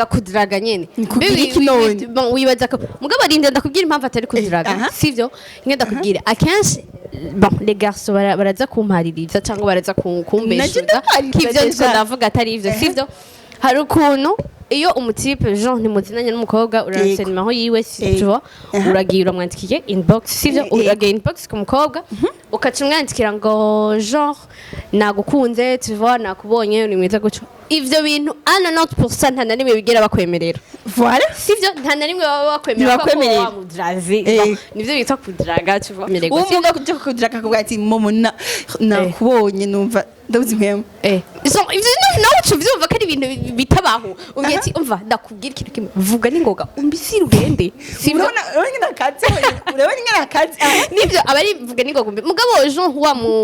kudiraga nyene Kugira iki none? bon wibaza ko mugabo arinda ndakubwira impamvu atari kudiraga sivyo ngenda kubwira akenshi bon les garçons baraza kumpaririza cyangwa baraza kumbeshuza kivyo niko ndavuga atari ivyo sivyo hari ukuntu iyo umutipe Jean ntimuzinanye n'umukobwa urarase nimero yiwe sivyo uragiye uramwandikiye inbox sivyo uragiye inbox ku mukobwa ukaca umwandikira ngo Jean nagukunze tu vois nakubonye uri mwiza guco ivyo bintu 90% nta narimwe bigera bakwemerera voilà sivyo nta narimwe baba bakwemerera ko wamudraze nivyo bita kudraga tu vois umuga kujya kudraga kuvuga ati momo nakubonye numva ndabuze impemu so ivyo nawe uvyumva ko ari ibintu bitabaho umbye ati umva ndakubwira ikintu kimwe vuga ningoga umbisira ugende sivyo urabona ngana kazi nivyo abari vuga ningoga mugabo Jean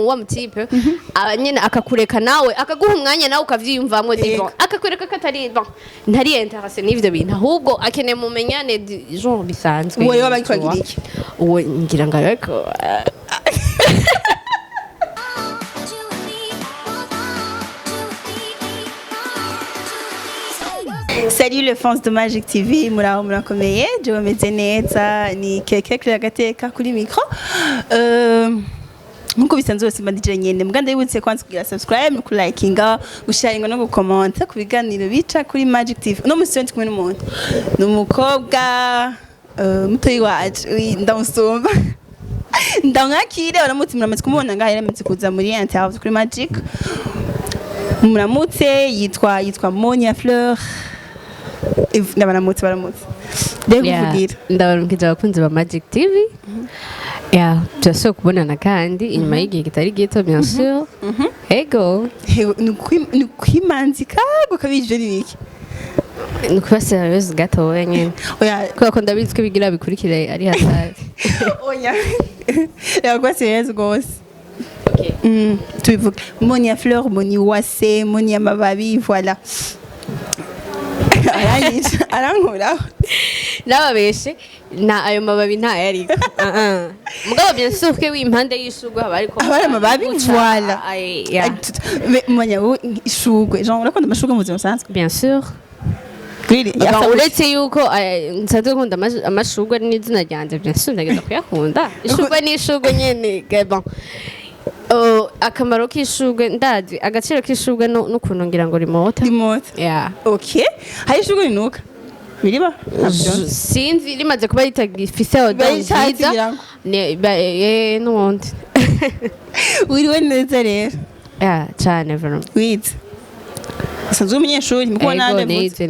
wa mutipe abanyene akakureka nawe akaguha umwanya nawe ukavyiyumvamwe bon akakureka katari bon ntari interesse n'ivyo bintu ahubwo akeneye mumenyane Jean bisanzwe wowe wabikwagira iki uwo ngira ngo ariko Salut les fans de Magic TV, muraho murakomeye, je bameze neza, ni Keke kuri agateka kuri micro. Nkuko bisanzwe bose mbandije nyene, muganda yibutse kwanza kugira subscribe, ku likinga, gusharinga no gukomenta ku biganiro bica kuri Magic TV. No musenti kumwe n'umuntu. Numukobwa mutoyi wacu, ndamusumba. Ndamwakire baramutse muramutse kumubona ngaho yaramutse kuza muri interview kuri Magic. Muramutse yitwa Monia Fleur. Baramutse kuvugira ndabarumkije abakunzi ba Magic TV byose kubonana kandi inyuma y'igihe kitari gito bien sûr ego ni kwimanzika gukabije n'ibiki ni kuba serious gato wenyine kubera ko ndabizi ko bigira bikurikire ari hatari oya kuba serious rwose tubivuga Monia Fleur Moni Wase Monia Mababi voilà arankuraho nababeshe na ayo mababi nta yari mugabo bien sûr que w'impande y'ishugwe haba ariko abari amababi voilà manya ishugwe genre urakunda amashugwe mu buzima busanzwe bien sûr uretse yuko nsanzwe nkunda amashugwe n'izina ryanje bien sûr ndagenda kuyakunda ishugwe n'ishugwe nyene bon akamaro k'ishugwe ndazi agaciro k'ishugwe n'ukuntu ngira ngo rimota okay hari ishugwe rinuka biriba sinzi rimaze kuba ritagifise odonziza n'ubundi wiriwe neza rero cyane vraiment wize usanzwe umunyeshuri mukuba nize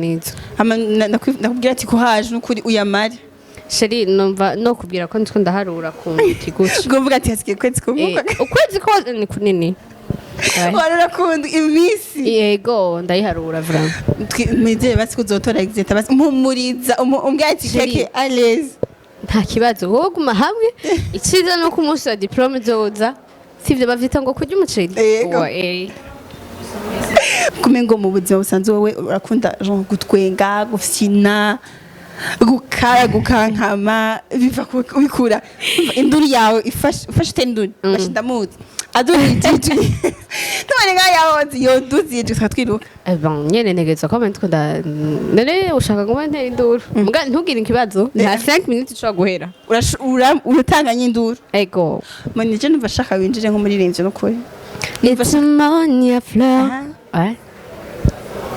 ndakubwira ati ko haje n'ukuri uyamare sheri numva no kubwira ko ndiko ndaharura ku kiguci ngovuga ati hasikiye kwezi kumvuga ukwezi ko ni kunini warakunda imisi yego ndayiharura vraiment mwizeye basi kuzotora exeta basi mpumuriza umbwira ati Keke allez nta kibazo wowe guma hamwe iciza no kumunsi wa diplome zoza sivyo bavita ngo kurya umuceri kumengo mu buzima busanzwe wowe urakunda genre gutwenga gufyina gukankama biva kubikura induru yawe ifashe tenduri bashindamuzi aduri tiji tumane nga yahoze yoduzi tukatwiruka bon nyene negeza ko mentko nda nene ushaka ngo mente induru muga ntugire ikibazo nta 5 minutes cyo guhera uratanganya induru ego mani je numva shaka winjire nko muri rimvye no kuri it's Monia Fleur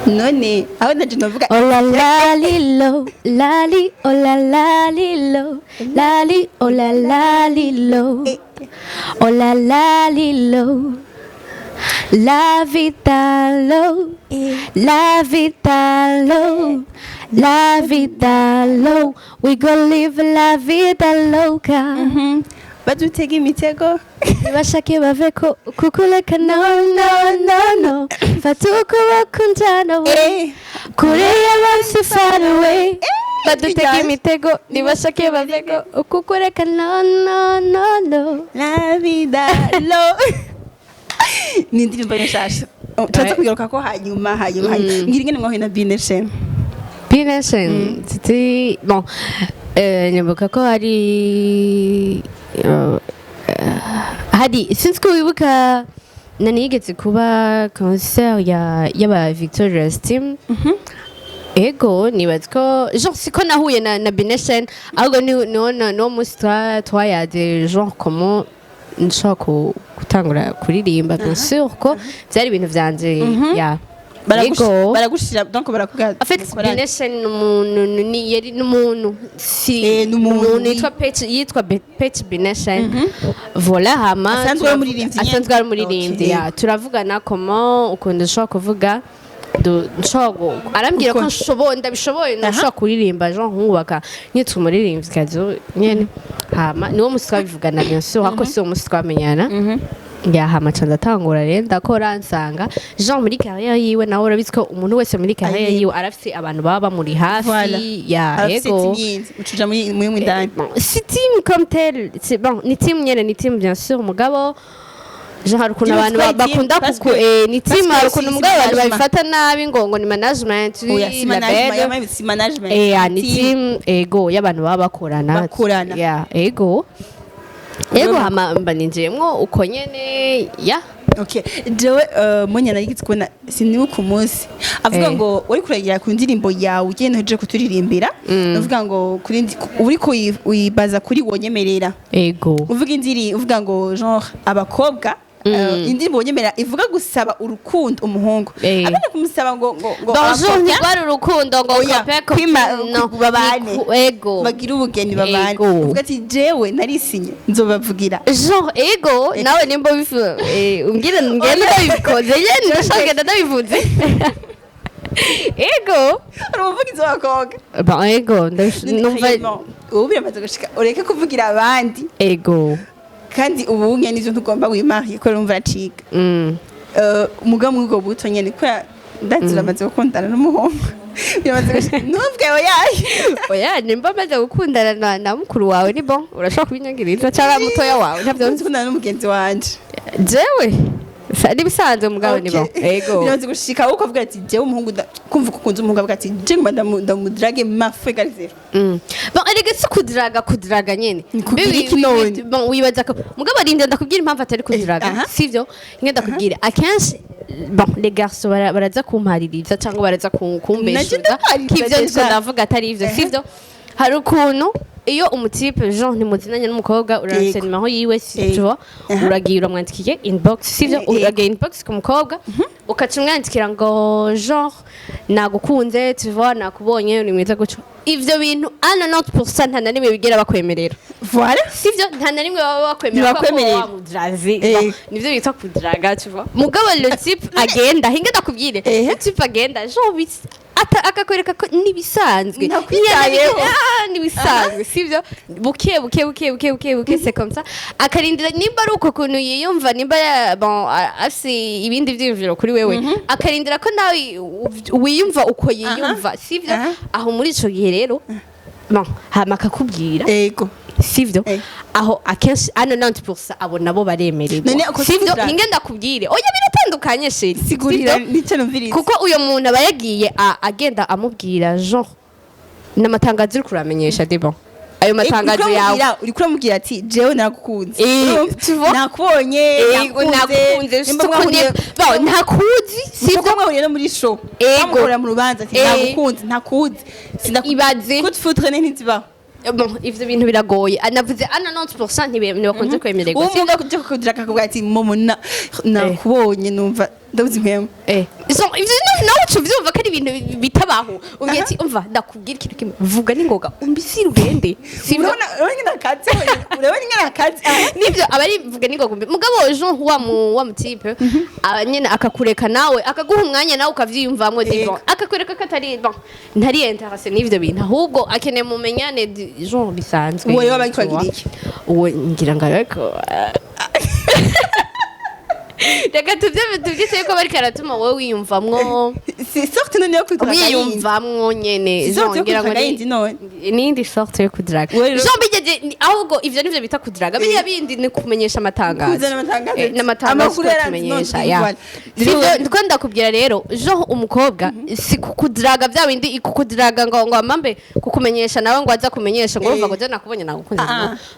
none aho ndaje novuga oh la la lilo lali oh la la lilo lali oh la la lilo oh la la lilo la vitalo la vitalo la vitalo we gonna live la vida loca badutega imitego bashake baveko kukuleka no fatuko bakundana we kure y'abasi far away badutega imitego nibashake baveko kukuleka no la vida lo ni indirimbo nshasha tuza kugaruka ko hanyuma ngira ingene mwaho na Bination c'était bon nyabuka ko hari sinzi ko wibuka nanigeze kuba concert y'aba Victoria's team ego nibaza ko genre siko nahuye na Binesen ahubwo no musi twayaje genre comment nshaka gutangura kuririmba bien sûr ko byari ibintu vyanje ya baragushira donc barakubwira en fait Binesen ni yari n'umuntu si n'umuntu yitwa Pet Binesen voilà hama asanzwe ari umuririmbyi ya turavugana comment ukunda ushaka kuvuga arambwira ko ndabishoboye nashaka kuririmba genre nkubaka nyitwa umuririmbyi kazo nyene hama niwo musi twabivugana bien sûr hako si uwo musi twamenyana hama ca ndatangura rero ndakora nsanga genre muri carrière yiwe nawe urabizi ko umuntu wese muri carrière yiwe arafise abantu baba bamuri hafi ya ego ucuja muri mwindani si team comme tel c'est bon ni team nyene ni team bien sûr mugabo genre ukuntu abantu bakunda ni team ukuntu mugabo abantu babifata nabi ngo ni management si management ni team ego y'abantu baba bakorana ya ego hama mba ninjiyemwo uko nyene ya okay jewe munyana yigitse kubona siniwe ku munsi avuga ngo wari kuragira ku ndirimbo yawe ugenda uje kuturirimbira avuga ngo uri ko uyibaza kuri wonyemerera ego uvuga ngo genre abakobwa indirimbo nyemera ivuga gusaba urukundo umuhungu abana kumusaba ngo bonjour ni rwari urukundo ngo babane ego bagira ubugeni babane uvuga ati jewe narisinye nzobavugira genre ego nawe nimba umbwira ngende ndabikoze yene ndashaka ndabivuze ego uruvugizi w'abakobwa bon ego numva ubu biramaze gushika ureke kuvugira abandi ego kandi ubu nyene ivyo ntugomba wimariye ko urumva acika umugabo mw'ubwo buto nyene ko ndazira amaze gukundana n'umuhungu nubwe oya nimba amaze gukundana na mukuru wawe ni bon urashobora kubinyagiriza cyangwa mutoya wawe ntabyo nzi gukundana n'umugenzi wanje jewe nibisanzwe mugabo ni bon ego birazi gushika uko avuga ati jewe umuhungu kumva ko kunze umuhungu avuga ati je ngoma ndamudrage mafe garizero bon ariko si kudraga nyene bon wibaza ko mugabo arinde ndakubwira impamvu atari kudraga sivyo ngenda kubwira akenshi bon les garçons baraza kumpaririza cyangwa baraza kumbeshuza kivyo niko ndavuga atari ivyo sivyo hari ukuntu iyo umutipe Jean ntimuzinanye n'umukobwa uranse nimero yiwe sivyo uragiye uramwandikiye inbox sivyo uragiye inbox ku mukobwa ukacumwandikira ngo Jean nagukunze tu vois nakubonye uri mwiza guco ivyo bintu 90% nta narimwe bigera bakwemerera voilà sivyo nta narimwe baba bakwemerera ko wamudrazi nivyo bita kudraga tu vois mugabo le type agenda hinga ndakubwire le type agenda Jean akakwereka ko nibisanzwe nibisanzwe sivyo buke c'est comme ça akarindira nimba ari uko kuntu yiyumva nimba bon afise ibindi vy'imviro kuri wewe akarindira ko nawe wiyumva uko yiyumva sivyo aho muri ico gihe rero bon hama akakubwira ego sivyo aho akenshi 90% abo nabo baremererwa sivyo ingenda kubwire oya biratandukanye sheri sigurira nico numviriza kuko uyo muntu abayagiye agenda amubwira Jean n'amatangazo uri kuramenyesha debo ayo matangazo yawe uri kuramubwira ati jewe nagukunze nakubonye nakunze bon nakuzi sivyo mwahuriye no muri show bamukorera mu rubanza ati nagukunze ntakuzi ibaze coup de foudre n'intiba bon ivyo bintu biragoye anavuze 90% ntibakunze kwemererwa umuntu kujya kugira akakubwira ati momo nakubonye numva ndabuze impemu ivyo nawe uvyumva ko ari ibintu bitabaho umbwiye ati umva ndakubwira ikintu kimwe vuga n'ingoga umbisire ugende urabona akazi nivyo abari vuga n'ingoga mugabo Jean wa mutipe nyene akakureka nawe akaguha umwanya nawe ukavyiyumvamwo bon akakwereka ko atari bon ntari interesse n'ivyo bintu ahubwo akeneye mumenyane Jean bisanzwe wowe wabakwagiriye uwo ngira ngo ariko reka tuvyise ko bari karatuma wowe wiyumvamwo c'est sorte none yo kudraga wiyumvamwo nyene ngira ngo nindi sorte yo kudraga Jean bigeje ahubwo ivyo nivyo bita kudraga biriya bindi ni kumenyesha amatangazo n'amatangazo kumenyesha ya ndiko ndakubwira rero Jean umukobwa si kudraga bya bindi kukudraga ngo amambe kukumenyesha nawe ngo aza kumenyesha ngo urumva ngo je nakubonye nagukunze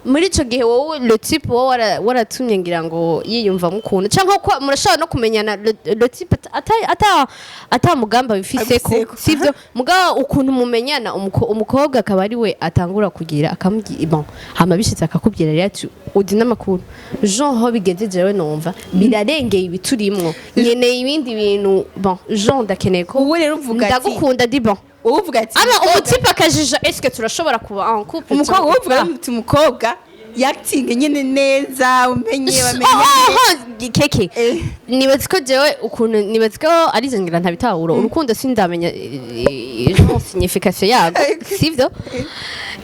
muri ico gihe wowe le type wowe waratumye ngira ngo yiyumvamwo ukuntu ko murashobora no kumenyana le type ata mugamba bifiseko Abifiseko. sivyo mugabo ukuntu mumenyana umukobwa akaba ari we atangura kugira akamubwira bon hama bishitse akakubwira rero ati uzi n'amakuru Jean ho bigeze jewe numva birarengeye ibiturimwo nkeneye ibindi bintu bon Jean ndakeneye ko Ubu rero uvuga ati- ndagukunda di bon uvuga ati ama umutipe akajija eske turashobora kuba en couple umukobwa cyangwa uvuga pas? ati umukobwa yakitinge nyene neza umenye bamenye keke Eh. nibaza ko jewe ukuntu nibaza ko ari je ngira ntabitahura urukundo sindamenya genre signification yago sivyo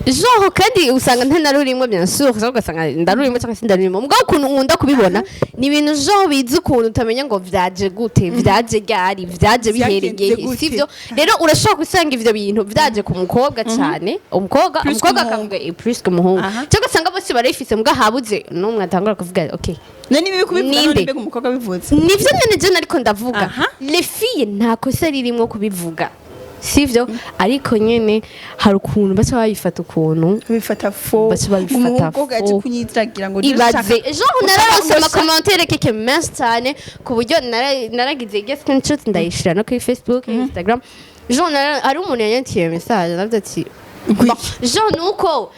genre kandi usanga ntanarurimwe bien sûr ugasanga ndarurimwe cyangwa sindarurimwe mugabo ukuntu nkunda kubibona ni ibintu genre bizi ukuntu utamenya ngo vyaje gute vyaje gari vyaje Vyagenze bihereye gute. sivyo rero urashobora gusanga ivyo bintu vyaje ku mukobwa cyane umukobwa Plus umukobwa ku muhungu. akavuga plus que umuhungu Aha. cyangwa usanga bose barayifise mbwa habuze n'umwe atangura kuvuga okay none ibi kubivuga Ninde? none mbega umukobwa bivuze nivyo nyene je nariko ndavuga Aha. les filles nta kosa ririmwo kubivuga sivyo ariko nyene hari ukuntu baca babifata ukuntu bifata fo Baca babifata umukobwa yaje fo. kunyitiragira ngo ibaze genre nararose Ushaka- amakomantere keke menshi cyane ku buryo naragize iryo screenshot ndayishira no kuri Facebook Instagram genre hari umuntu yanyandikiye message navuze ati Bon, genre nuko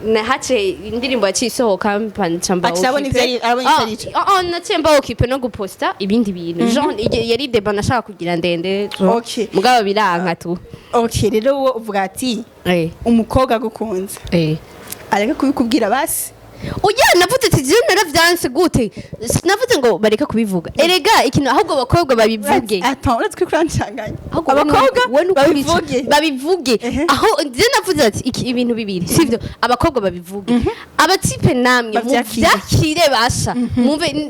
nahace indirimbo yaciye isohoka mpamba Ati arabona ivyo ari- arabona ivyo ari ico. naciye mba okipe no guposta ibindi bintu genre yari deba nashaka kugira ndende Okay. mugabo biranka tu okay rero wowe uvuga ati eh umukobwa agukunze eh areka kubikubwira basi Oya navuze ati je naravyanse gute navuze ngo bareka kubivuga erega ikintu ahubwo abakobwa babivuge attends uretse ko urancanganya Ahubwo abakobwa we n'ukuri babivuge babivuge Ehe. aho je navuze ati ibintu bibiri sivyo abakobwa babivuge abatipe namwe Bavyakire. muvyakire basha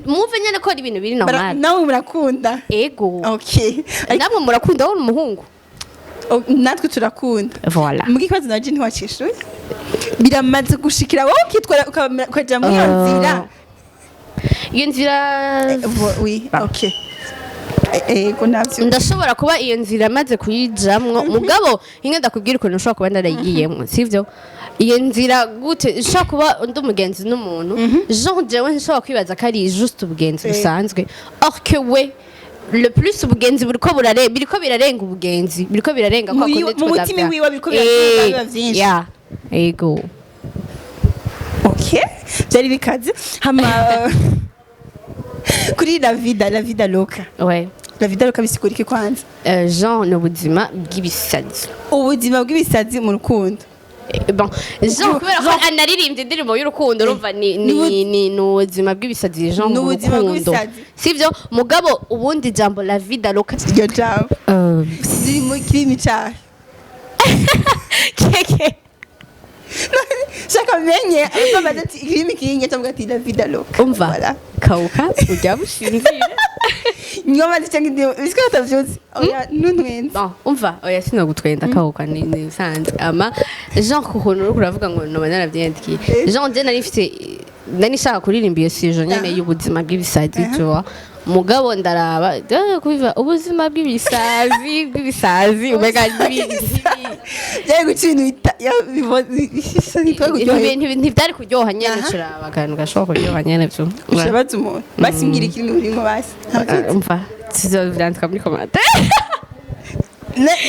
mwumve nyene ko ari ibintu biri normal nawe murakunda ego okay namwe murakunda wowe umuhungu natwe turakunda voilà mbwira ikibazo naje ntiwacishuye biramaze gushikira wowe ukitwara ukaja muri iyo nzira iyo nzira oui okay ego navyo ndashobora kuba iyo nzira maze kuyijamwo mugabo inge ndakubwira ukuntu ushobora kuba narayigiyemwo sivyo iyo nzira gute ushobora kuba undi umugenzi n'umuntu genre jewe nshobora kwibaza ko ari juste ubugenzi busanzwe or que we le plus ubugenzi biriko birarenga ubugenzi biriko birarenga kwa kundi mu mutima wiwe biriko birarenga vyinshi ya ego okay byari bikaze hama kuri la vida loca ouais la vida loca bisigura iki kwanza genre ni ubuzima bw'ibisazi ubuzima bw'ibisazi mu rukundo bon genre kubera ko anaririmbye indirimbo y'urukundo urumva ni ubuzima bw'ibisazi genre Ni mu ubuzima rukundo bw'ibisazi. sivyo mugabo ubundi jambo la vida loca iryo jambo ziri mu kirimi cyayo keke shaka menye bamaze ati ikirimi kiringe cyangwa ati la vida loca umva Voilà. kauka ujya bushinzira nyoma cyangwa ndi bisiko tavyuzi oya nuntwenze bon umva oya sinagutwenda kauka ni bisanzwe ama genre kukuntu uri kuravuga ngo no naravyendikiye genre je nari nshaka kuririmba iyo sijo nyene y'ubuzima bw'ibisazi tu vois mugabo ndaraba kubiva ubuzima bw'ibisazi umega byari gucinta ibintu ntibyari kuryoha nyene turaba akantu gashobora kuryoha nyene byo ushabaza umuntu basimbwira ikirimi urimo basi umva tuzovyandika muri commentaire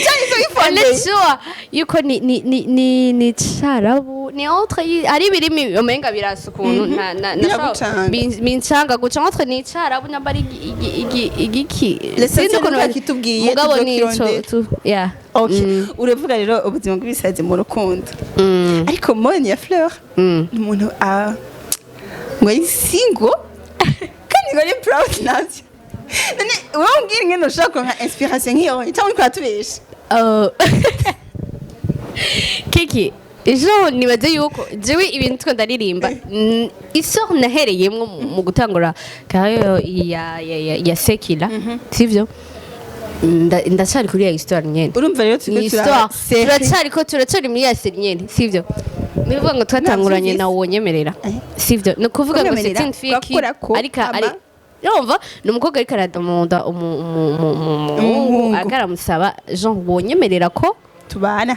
cyari so ifondeye Alexia yuko ni charabu ni entre ari birimi omenga birasa ukuntu Biragucanga. bincanga guca entre ni charabu nambari igiki Sinzi ukuntu bakitubwiye, mugabo ni tuzokirondera. tu yeah okay uravuga rero ubuzima bw'ibisazi mu rukundo ariko mone ya fleur ni umuntu ngo ari single kandi ngo ari proud navyo none wowe umbwira ingene ushobora kuronka inspiration nk'iyo cyangwa uriko uratubesha kiki ejo nibaze yuko jewe ibintu two ndaririmba isor nahereyemwo mu gutangura kayo ya sekila sivyo ndacari kuri ya histoire nyene urumva rero ni histoire turacari muri ya série nyene sivyo nivuga ngo twatanguranye na wonyemerera sivyo no kuvuga ngo c'est une fille qui ari urumva ni umukobwa ariko aradomanda umuhungu akaramusaba genre wonyemerera ko tubana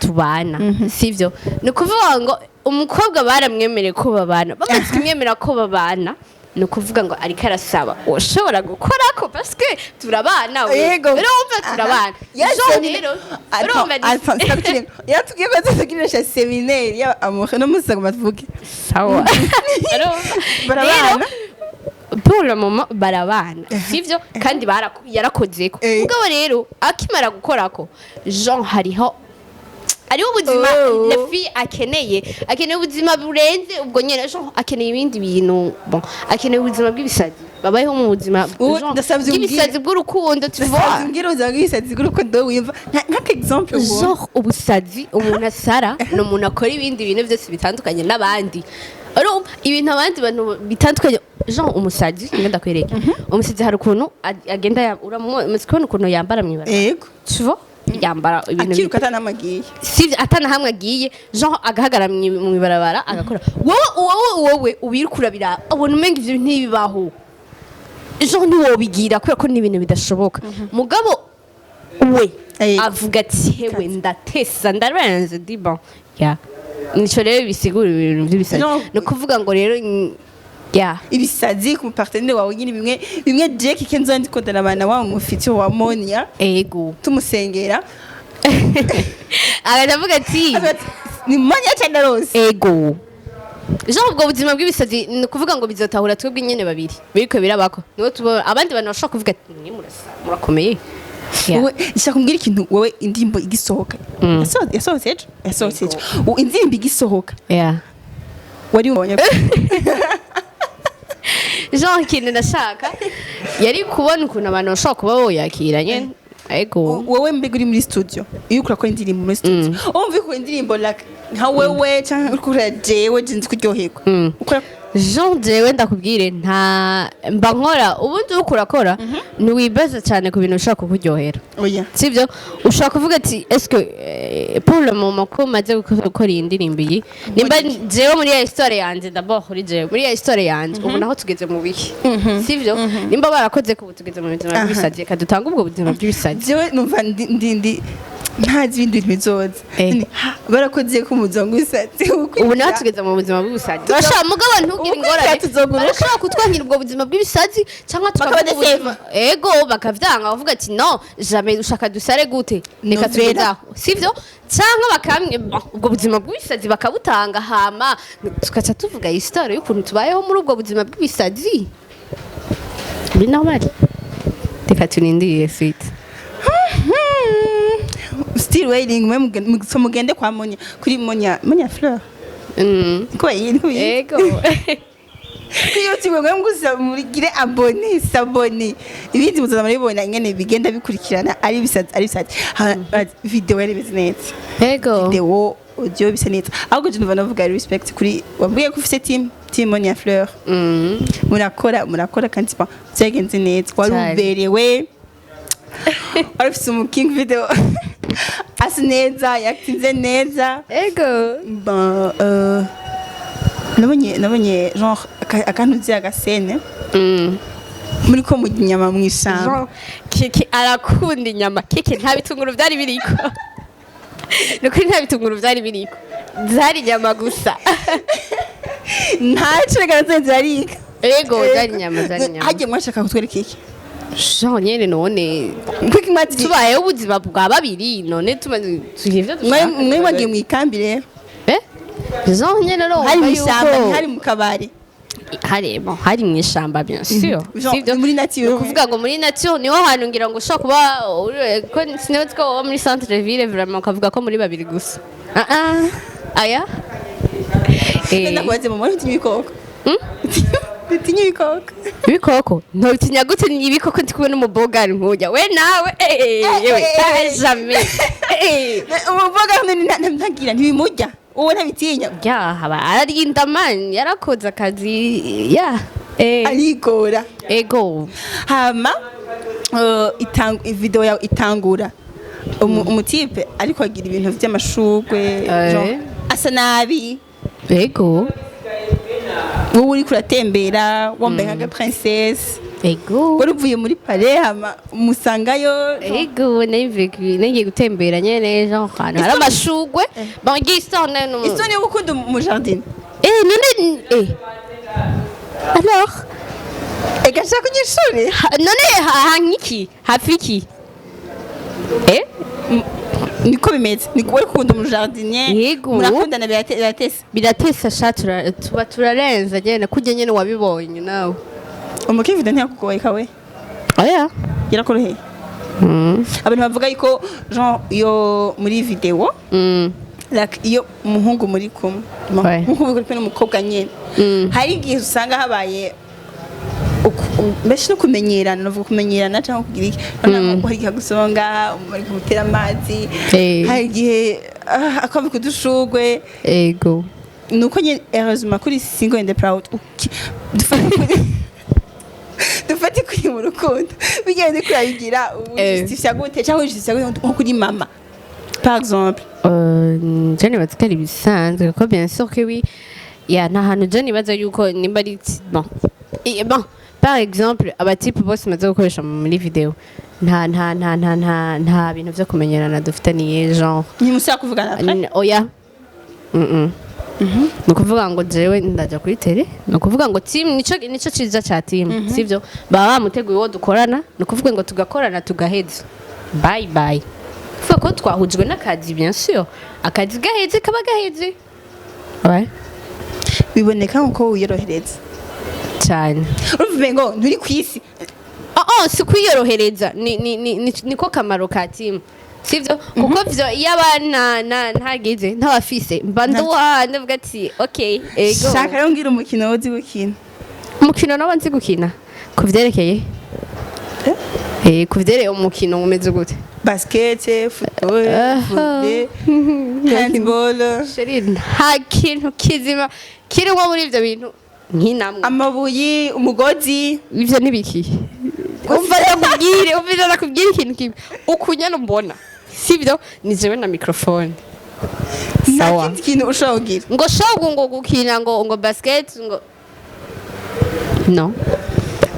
sivyo ni ukuvuga ngo umukobwa baramwemereye ko babana bamaze kumwemera ko babana ni ukuvuga ngo ariko arasaba ushobora gukorako parce que turabana we Yego. urumva turabana Jean rero urumva yatubwiye ko tuzagirisha seminaire ya amour no musaga matuvuge sawa barabana pour le moment barabana sivyo kandi yarakozeko mugabo rero akimara gukorako Jean hariho ubuzima la fille akeneye ubuzima burenze ubwo nyene Jean akeneye ibindi bintu bon akeneye ubuzima bw'ibisazi babayeho mu buzima bw'ibisazi bw'urukundo tuvuga ngira ubuzima bw'ibisazi bw'urukundo wimva nk'aka exemple Jean ubusazi umuntu asara no umuntu akora ibindi bintu byose bitandukanye n'abandi ibintu abandi bantu bitandukanye Jean umusazi ngenda kwereka umusazi hari ukuntu agenda uramutse ukuntu yambara mwibara yego tuvo yambara ibintu akiruka atanamagiye sivyo atanahamwe agiye Jean agahagara mu ibarabara agakora wowe ubirukura bira abona umenga ivyo ntibibaho Jean ntiwobigira kubera ko n'ibintu bidashoboka mugabo we avuga ati hewe ndatesa ndarenze diba ya nico rero bisigura ibintu by'ibisazi no kuvuga ngo rero ya ibisazi ku partenaire wawe nyine bimwe Jake Kenzo ndi kodana abana wawe mufite wa Monia ego tumusengera agavuga ati ni Monia cyane rose ego Jean ubwo buzima bw'ibisazi ni kuvuga ngo bizotahura twebwe nyene babiri biriko birabako niwe tubona abandi bantu bashaka kuvuga ati ni murakomeye wowe nshaka kumbwira ikintu wowe indirimbo igisohoka yasohotse indirimbo igisohoka wari ubonye Jean ikintu ndashaka yari kubona ukuntu abantu bashobora kuba boyakira nyene ego wowe mbega uri muri studio iyo urakora indirimbo muri studio umva ko indirimbo nka wewe cyangwa ukora jewe jinzi kuryoherwa ukora Jean jewe ndakubwire nta mba nkora ubundi ukurakora ntiwibaza cyane ku bintu ushaka kukuryohera sibyo ushaka kuvuga ati est-ce pour le moment ko maze gukora iyi ndirimbo iyi nimba jewe muri ya histoire yanje d'abord kuri jewe muri ya histoire yanje ubu naho tugeze mu biki sibyo nimba barakoze ko tugeze mu buzima bw'ibisazi kadutanga ubwo buzima bw'ibisazi jewe numva ndi ntazi ibindi bintu bizoza barakoze ko umuzungu w'isazi ubu naho tugeze mu buzima bw'ibisazi bashaka mugabo ntugire ingorane barashaka kutwangira ubwo buzima bw'ibisazi cyangwa tukavuga ego bakavyanga bavuga ati no jamais ushaka dusare gute reka tugezaho sivyo cyangwa bakamwe ubwo buzima bw'ibisazi bakabutanga hama tukaca tuvuga histoire y'ukuntu tubayeho muri ubwo buzima bw'ibisazi biri normal reka turindire suite still waiting mugende kwa Monia kuri Monia Fleur ko ego iyo timwe nguza murigire sabone ibindi muzaza muribona ingene bigenda bikurikirana ari bisazi video yari business ego video audio bisa neza ahubwo je ndumva navuga respect kuri wabwiye ko ufite team Monia Fleur murakora kandi byagenze neza waruberewe arifise umuking video asa neza yaktinze neza ego nabonye genre akantu uzi agasene muri ko mu nyama mwishamba keke arakunda inyama keke nta bitunguru byari biriko nukuri nta bitunguru byari biriko zari inyama gusa nta cegana zarika ego zari inyama hagiye mwashaka kutwereka iki Jean nyene none quick match tubaye ubuzima bwa babiri none tumaze tuhivye mwe wagiye mu ikambi rero Jean nyene no hari mwishamba hari mu kabari hari mwishamba bien sûr sivyo muri nature kuvuga ngo muri nature niho hantu ngira ngo ushaka kuba ko sinetse ko muri centre ville vraiment kavuga ko muri babiri gusa aya nakwaze mu muri ibikoko Tinya ibikoko ntotinya gute ibikoko ndi kumwe n'umubogari nkujya we nawe yewe jamais umubogari ntagira ntibimujya uwo ntabitinya haba ararinda man yarakoze akazi arigora ego hama video yawe itangura umutipe ariko agira ibintu by'amashugwe asa nabi ego wowe uri kuratembera wambaye nka princess ego wari uvuye muri Paris hama umusangayo ego nagiye gutembera nyene genre hano hari amashugwe bangiye isone yo gukunda mu jardin none alors ega shaka kunyishuri none hankiki hafiki niko bimeze niko we kunda umujardinier Yego. murakundana biratesa biratesa sha tuba turarenza nyene kurya nyene wabibonye nawe umukivide ntiyakugoye kawe oya yarakoroheye abantu bavuga yuko genre yo muri video like iyo umuhungu muri kumwe Ouais. nkuko biri kumwe n'umukobwa nyene hari igihe usanga habaye mbese no kumenyerana no kumenyerana cyangwa kugira iki nko hari gusonga muri gutera amazi hari igihe akaba kudushugwe ego nuko nyene heureusement kuri single and proud dufate kuri mu rukundo bigende kurabigira justifia gute cyangwa justifia gute nko kuri mama par exemple Jenny batikari bisanzwe ko bien sûr que oui ya nta hantu Jenny baza yuko nimba ari bon par exemple abatipe bose maze gukoresha muri video nta bintu byo kumenyerana dufitaniye genre ni musa kuvugana après oya ni ukuvuga ngo jewe ndajya kuri tele ni ukuvuga ngo team nico ciza ca team sivyo baba bamuteguye uwo dukorana ni ukuvuga ngo tugakorana tugaheza bye bye kuvuga ko twahujwe n'akazi bien sûr akazi gaheze kaba gaheze ouais biboneka nko wiyorohereza cyane uruvume ngo nturi kwisi si kwiyorohereza niko kamaro ka team sivyo kuko vyo yabana ntagize ntawafise mbanduwa ndavuga ati okay ego shaka rero ngira umukino wozi gukina umukino nawe nzi gukina kuvyerekeye kuvyerekeye umukino umeze gute basket football handball sheri nta kintu kizima kirimo muri ivyo bintu nkinamwe amabuye umugozi ivyo nibiki umva nakubwire ikintu kimwe ukunyana mbona sivyo ni jewe na microphone sawa kintu ushogira ngo shogu ngo gukina ngo basket ngo no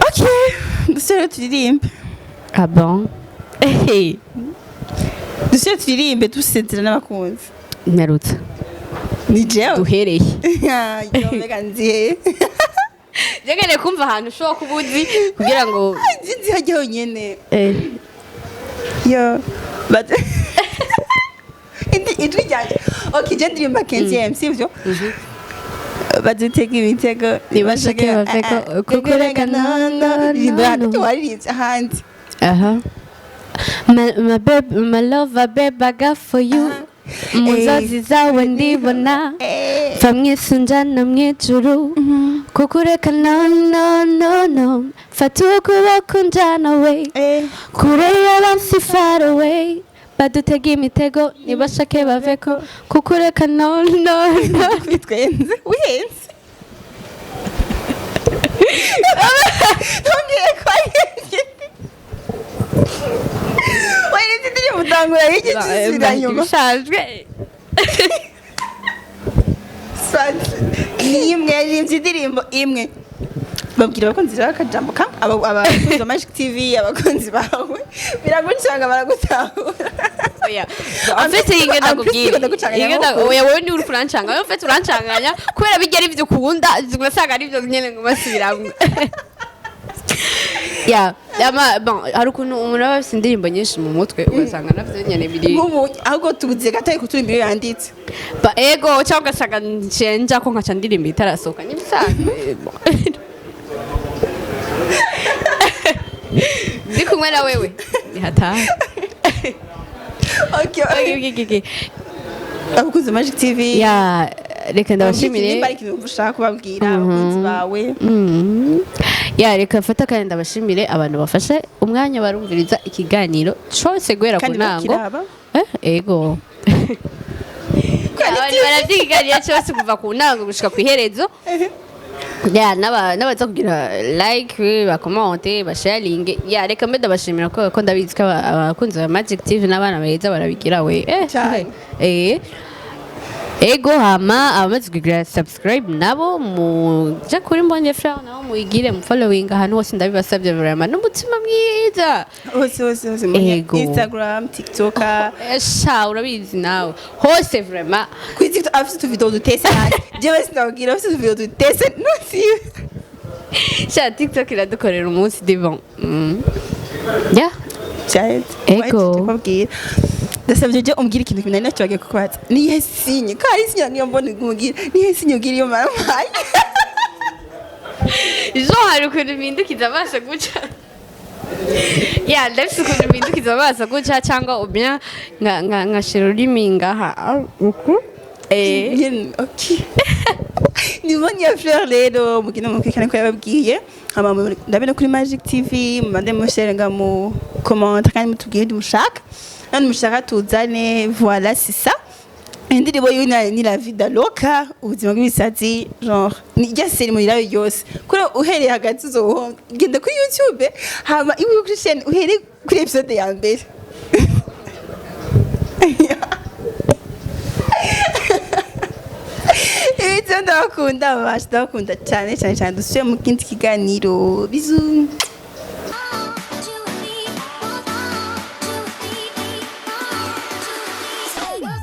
okay dusere turirimbe ah bon dusere turirimbe dusezera n'abakunzi nyarutsa ni jewe duhereye yomega nziye jegene kumva ahantu ushobora kuba uzi kugira ngo nzi hajya honyene yo but ijwi ryanje okay je ndirimba kenshi sivyo badutega imitego nibashake baveko kukureka no waririmbye ahandi my love babe I got for you muzazi zawe ndibona va mwisunjana mwijuru kukureka no fata ukuboko njana we kure y'abansi far away badutega imitego nibashake baveko kukureka no bitwenze wihenze ntumbwire ko wari ndiri mutangura y'iki kisubira nyuma bishaje imwe yaririmbye indirimbo imwe babwira abakunzi bawe akajambo kamwe abakunzi ba Magic TV abakunzi bawe biragucanga baragutahura afite ingenda kubwira oya wowe ni uri kurancanga wowe ufite urancanganya kubera bijya ari byo ukunda ugasanga ari byo nyene ngo basubiramo ya bon hari ukuntu umuntu aba afite indirimbo nyinshi mu mutwe ugasanga navyo nyene biri ahubwo tubuze gatari kuturimba iyo yanditse ego cyangwa ugasanga ncenja ko nkaca ndirimba itarasohoka nyibisanzwe ndi kumwe na wewe ni hatari okay abakunzi Magic TV ya reka ndabashimire nimba ari ikintu ushaka kubabwira abakunzi bawe ya reka mfata kandi ndabashimire abantu bafashe umwanya barumviriza ikiganiro cyose guhera ku ntango ego barabyiganira cyose kuva ku ntango gushika ku iherezo ya n'abaza kugira like bakomente basharinge ya reka mbe ndabashimira ko ndabizi ko abakunzi ba Magic TV n'abana beza barabigira we ego hama abamaze kugira subscribe nabo muja kuri Mbonye Frere nabo muyigire mu following ahantu hose ndabibasabye vraiment n'umutima mwiza hose muri Instagram TikTok urabizi nawe hose vraiment kuri TikTok afite video dutese jewe sinabwira afite video dutese no si sha TikTok iradukorera umunsi de bon ya ego kubwira ndasabye je umbwira ikintu kinani nacyo bagiye kukwatsa nihe sinye kari sinye niyo mbona ngumubwira nihe sinye ugira iyo maramaye jo hari ukuntu mpindukiza amaso guca ya ndafise ukuntu mpindukiza amaso guca cyangwa ubya nkashira ururimi ngaha ok nibonye ya Fleur rero mugina mukikane ko yababwiye hama ndabene kuri Magic TV mande musherenga mu comment kandi mutubwiye mushaka nani mushaka tuzane voilà c'est ça indirimbo yuna ni la vida loca ubuzima bw'ibisazi genre ni ya serimo irayo yose kuri uhereye hagati uzo genda kuri YouTube hama iwe kuri chaîne uhereye kuri episode ya mbere ndakunda cyane dusuye mu kindi kiganiro bizu